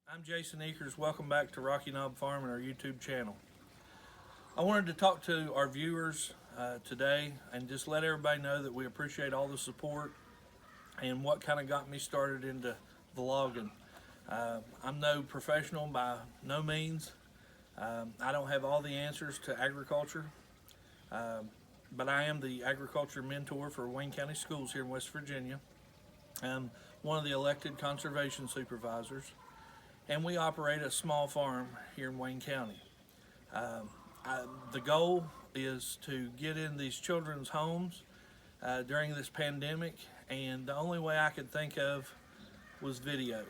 I'm Jason Eakers. Welcome back to Rocky Knob Farm and our YouTube channel. I wanted to talk to our viewers today and just let everybody know that we appreciate all the support and what kind of got me started into vlogging. I'm no professional by no means. I don't have all the answers to agriculture, but I am the agriculture mentor for Wayne County Schools here in West Virginia. I'm one of the elected conservation supervisors, and we operate a small farm here in Wayne County. The goal is to get in these children's homes during this pandemic, and the only way I could think of was video.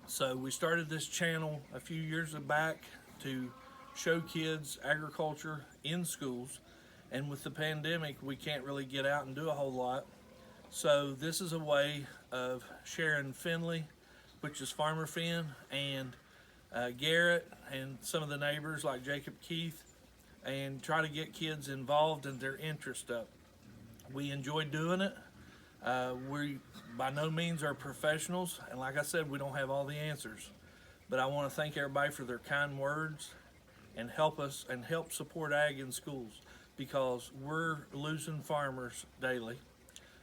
So we started this channel a few years back to show kids agriculture in schools, and with the pandemic we can't really get out and do a whole lot. So this is a way of sharing Finley, which is Farmer Finn, and Garrett and some of the neighbors like Jacob Keith, and try to get kids involved and their interest up. We enjoy doing it. We by no means are professionals, and like I said, we don't have all the answers. But I want to thank everybody for their kind words and help us and help support ag in schools, because we're losing farmers daily.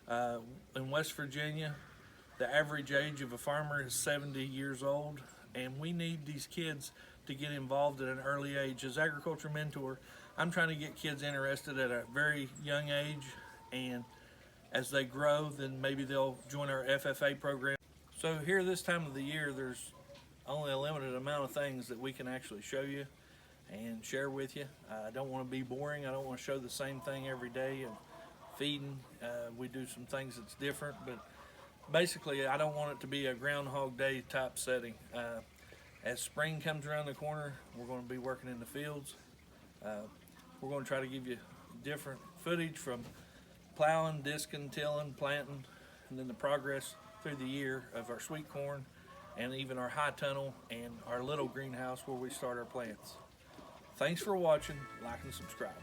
In West Virginia, the average age of a farmer is 70 years old, and we need these kids to get involved at an early age. As agriculture mentor, I'm trying to get kids interested at a very young age, and as they grow, then maybe they'll join our FFA program. So here this time of the year, there's only a limited amount of things that we can actually show you and share with you. I don't want to be boring. I don't want to show the same thing every day. And feeding, we do some things that's different, but basically I don't want it to be a Groundhog Day type setting. As spring comes around the corner, we're going to be working in the fields. We're going to try to give you different footage from plowing, disking, tilling, planting, and then the progress through the year of our sweet corn, and even our high tunnel and our little greenhouse where we start our plants. Thanks for watching. Like and subscribe.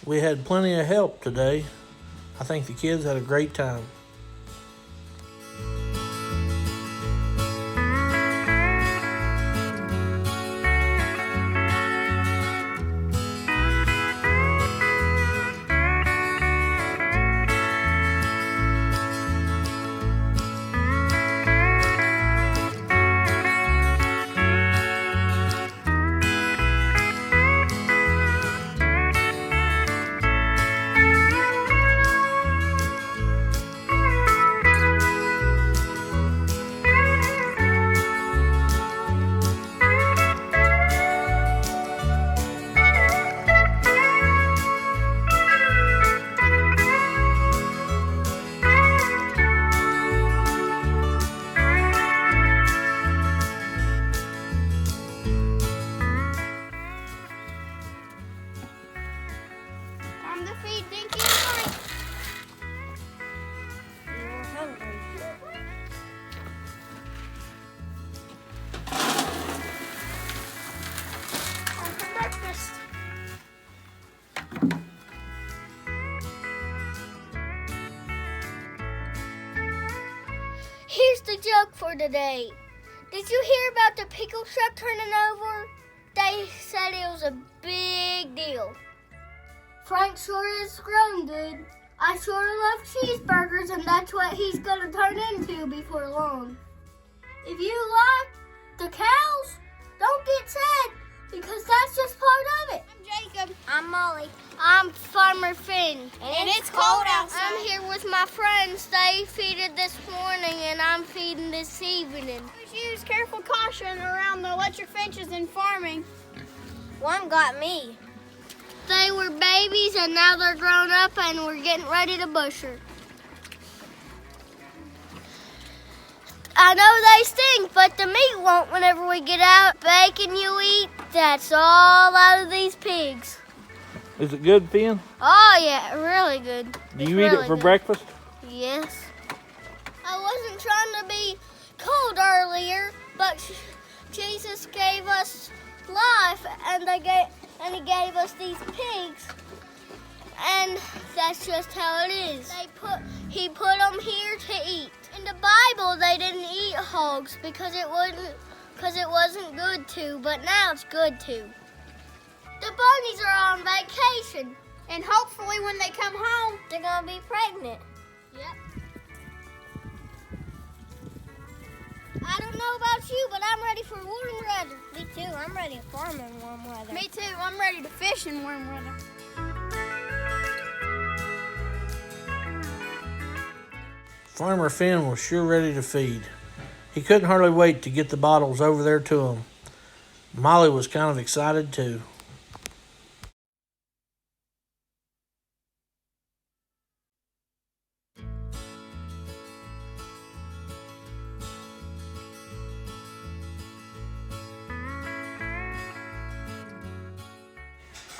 We had plenty of help today. I think the kids had a great time. Time to feed Dinky and Mike. You're hungry. Time for breakfast. Here's the joke for today. Did you hear about the pickle truck turning over? They said it was a big deal. Frank sure is grown good. I sure love cheeseburgers, and that's what he's gonna turn into before long. If you like the cows, don't get sad, because that's just part of it. I'm Jacob. I'm Molly. I'm Farmer Finn. And it's cold outside. I'm here with my friends. They feeded this morning, and I'm feeding this evening. Always use careful caution around the electric fences in farming. One got me. They were babies, and now they're grown up, and we're getting ready to butcher. I know they stink, but the meat won't whenever we get out. Bacon you eat, that's all out of these pigs. Is it good, Finn? Oh yeah, really good. Do It's you eat really it for good. breakfast? Yes. I wasn't trying to be cold earlier, but Jesus gave us life, and he gave us these pigs, and that's just how it is. He put them here to eat. In the Bible, they didn't eat hogs because it wasn't good to, but now it's good to. The bunnies are on vacation. And hopefully when they come home, They're gonna be pregnant. Yep. I don't know about you, but I'm ready for warm weather. Me too. I'm ready to farm in warm weather. me too, I'm ready to fish in warm weather. Farmer Finn was sure ready to feed. He couldn't hardly wait to get the bottles over there to him. Molly was kind of excited too.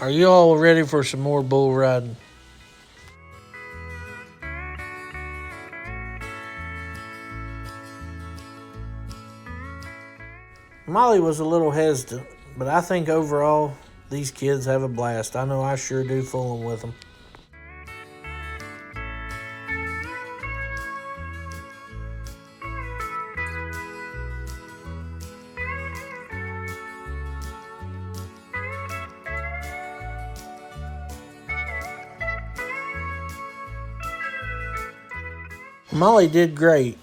Are you all ready for some more bull riding? Molly was a little hesitant, but I think overall these kids have a blast. I know I sure do fooling with them. Molly did great.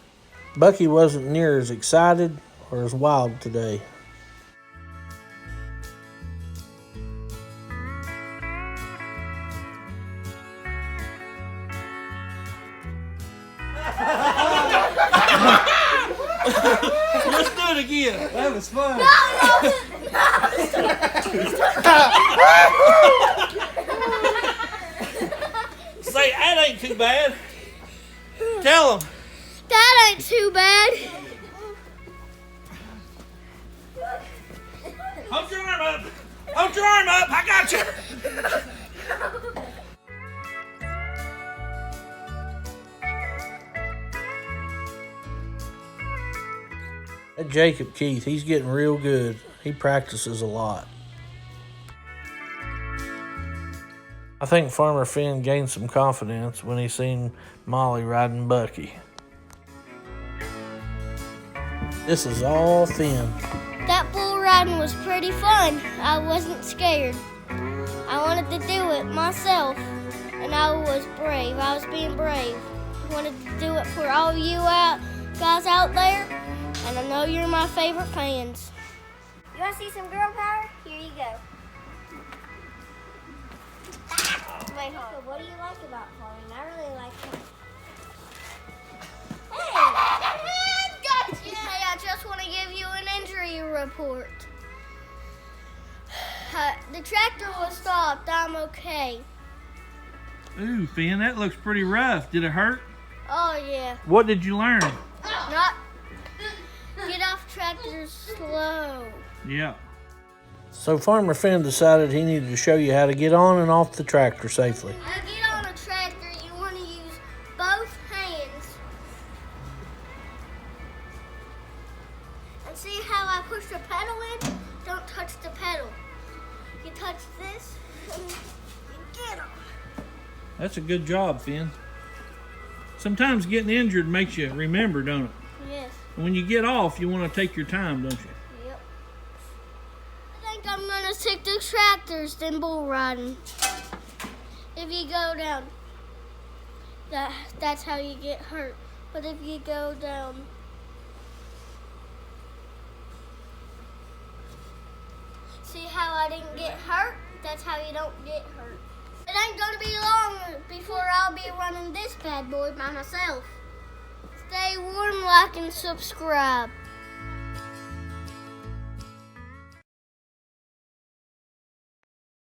Bucky wasn't near as excited or as wild today. Let's do it again. That was fun. Say, that ain't too bad. Tell them. That ain't too bad. Hold your arm up. Hold your arm up. I got you. That Jacob Keith, he's getting real good. He practices a lot. I think Farmer Finn gained some confidence when he seen Molly riding Bucky. This is all Finn. That bull riding was pretty fun. I wasn't scared. I wanted to do it myself, and I was brave. I was being brave. I wanted to do it for all you guys out there, and I know you're my favorite fans. You want to see some girl power? Here you go. Wait, hold on. What do you like about farming? I really like it. Hey, I just want to give you an injury report. The tractor was stopped. I'm okay. Ooh, Finn, that looks pretty rough. Did it hurt? Oh, yeah. What did you learn? Not get off tractors slow. Yeah. So Farmer Finn decided he needed to show you how to get on and off the tractor safely. To get on a tractor, you want to use both hands. And see how I push the pedal in? Don't touch the pedal. You touch this, and you get on. That's a good job, Finn. Sometimes getting injured makes you remember, don't it? Yes. And when you get off, you want to take your time, don't you? Yep. I think I'm gonna stick to tractors than bull riding. If you go down, that's how you get hurt. But if you go down, see how I didn't get hurt? That's how you don't get hurt. It ain't gonna be long before I'll be running this bad boy by myself. Stay warm, like, and subscribe.